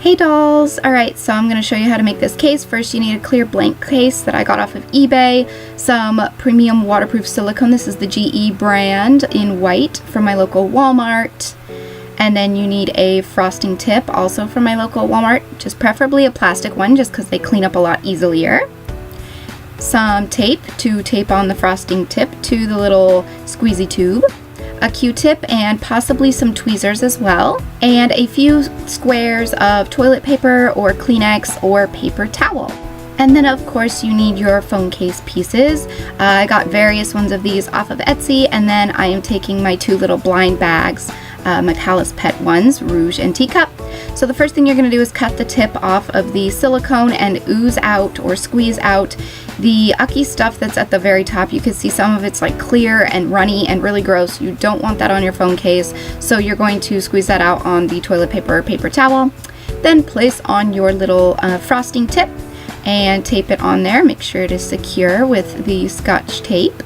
Hey dolls! Alright, so I'm going to show you how to make this case. First you need a clear blank case that I got off of eBay, some premium waterproof silicone, this is the GE brand in white from my local Walmart, and then you need a frosting tip also from my local Walmart, just preferably a plastic one just because they clean up a lot easier. Some tape to tape on the frosting tip to the little squeezy tube. A Q-tip and possibly some tweezers as well, and a few squares of toilet paper or Kleenex or paper towel. And then of course you need your phone case pieces. I got various ones of these off of Etsy, and then I am taking my two little blind bags, Michalis Pet ones, Rouge and Teacup. So the first thing you're going to do is cut the tip off of the silicone and ooze out or squeeze out the ucky stuff that's at the very top. You can see some of it's like clear and runny and really gross. You don't want that on your phone case, so you're going to squeeze that out on the toilet paper or paper towel. Then place on your little frosting tip and tape it on there. Make sure it is secure with the Scotch tape.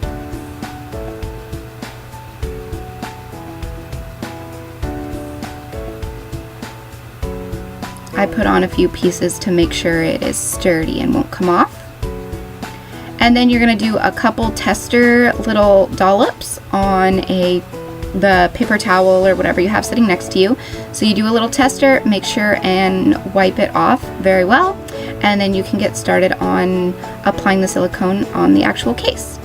I put on a few pieces to make sure it is sturdy and won't come off. And then you're going to do a couple tester little dollops on the paper towel or whatever you have sitting next to you. So you do a little tester, make sure and wipe it off very well, and then you can get started on applying the silicone on the actual case.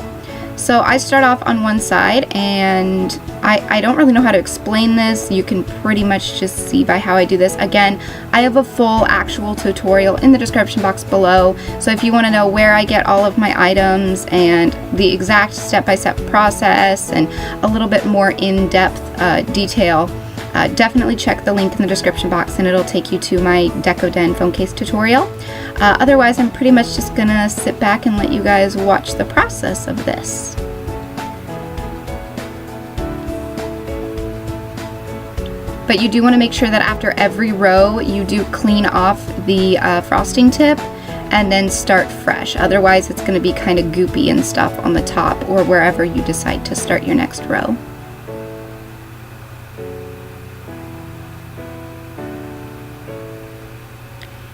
So I start off on one side, and I don't really know how to explain this. You can pretty much just see by how I do this. Again, I have a full actual tutorial in the description box below, so if you want to know where I get all of my items and the exact step-by-step process and a little bit more in-depth detail, definitely check the link in the description box and it'll take you to my DecoDen phone case tutorial. Otherwise, I'm pretty much just gonna sit back and let you guys watch the process of this. But you do want to make sure that after every row you do clean off the frosting tip and then start fresh. Otherwise it's going to be kind of goopy and stuff on the top or wherever you decide to start your next row.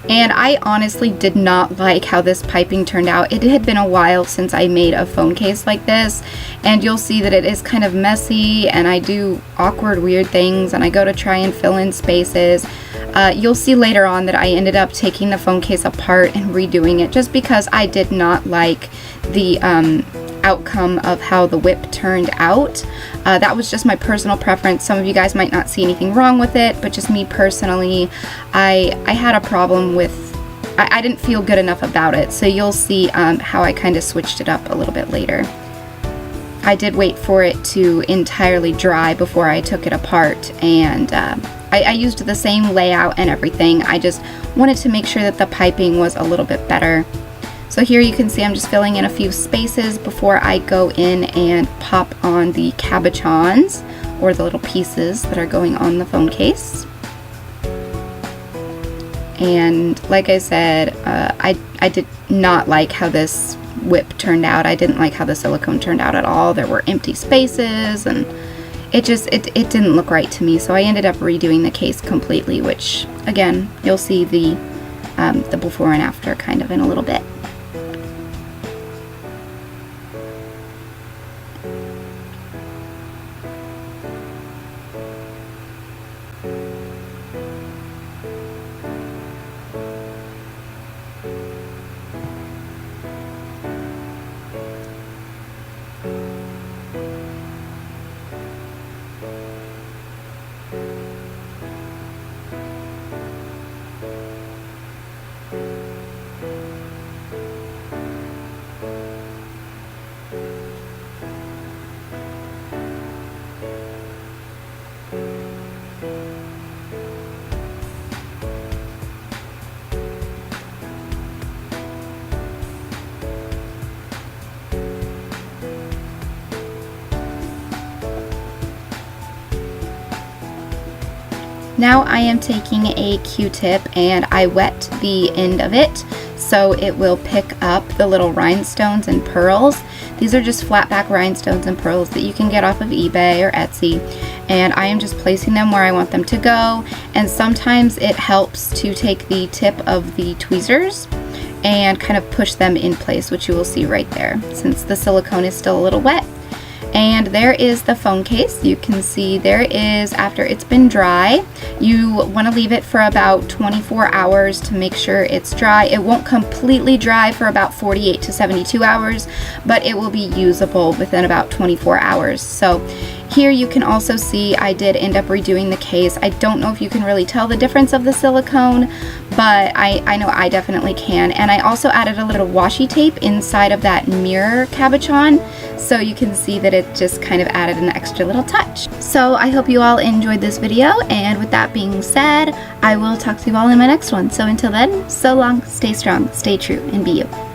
And I honestly did not like how this piping turned out. It had been a while since I made a phone case like this, and you'll see that it is kind of messy, and I do awkward, weird things, and I go to try and fill in spaces. You'll see later on that I ended up taking the phone case apart and redoing it just because I did not like the outcome of how the whip turned out. That was just my personal preference. Some of you guys might not see anything wrong with it, but just me personally, I had a problem with, I didn't feel good enough about it. So you'll see how I kind of switched it up a little bit later. I did wait for it to entirely dry before I took it apart, and I used the same layout and everything. I just wanted to make sure that the piping was a little bit better. So here you can see I'm just filling in a few spaces before I go in and pop on the cabochons, or the little pieces that are going on the phone case. And like I said, I did not like how this whip turned out. I didn't like how the silicone turned out at all. There were empty spaces, and it didn't look right to me. So I ended up redoing the case completely, which again, you'll see the before and after kind of in a little bit. Now I am taking a Q-tip and I wet the end of it so it will pick up the little rhinestones and pearls. These are just flat back rhinestones and pearls that you can get off of eBay or Etsy, and I am just placing them where I want them to go. And sometimes it helps to take the tip of the tweezers and kind of push them in place, which you will see right there, since the silicone is still a little wet. And there is the phone case. You can see there is, after it's been dry, you want to leave it for about 24 hours to make sure it's dry. It won't completely dry for about 48 to 72 hours, but it will be usable within about 24 hours. So here you can also see I did end up redoing the case. I don't know if you can really tell the difference of the silicone, but I know I definitely can. And I also added a little washi tape inside of that mirror cabochon, so you can see that it just kind of added an extra little touch. So I hope you all enjoyed this video, and with that being said, I will talk to you all in my next one. So until then, so long, stay strong, stay true, and be you.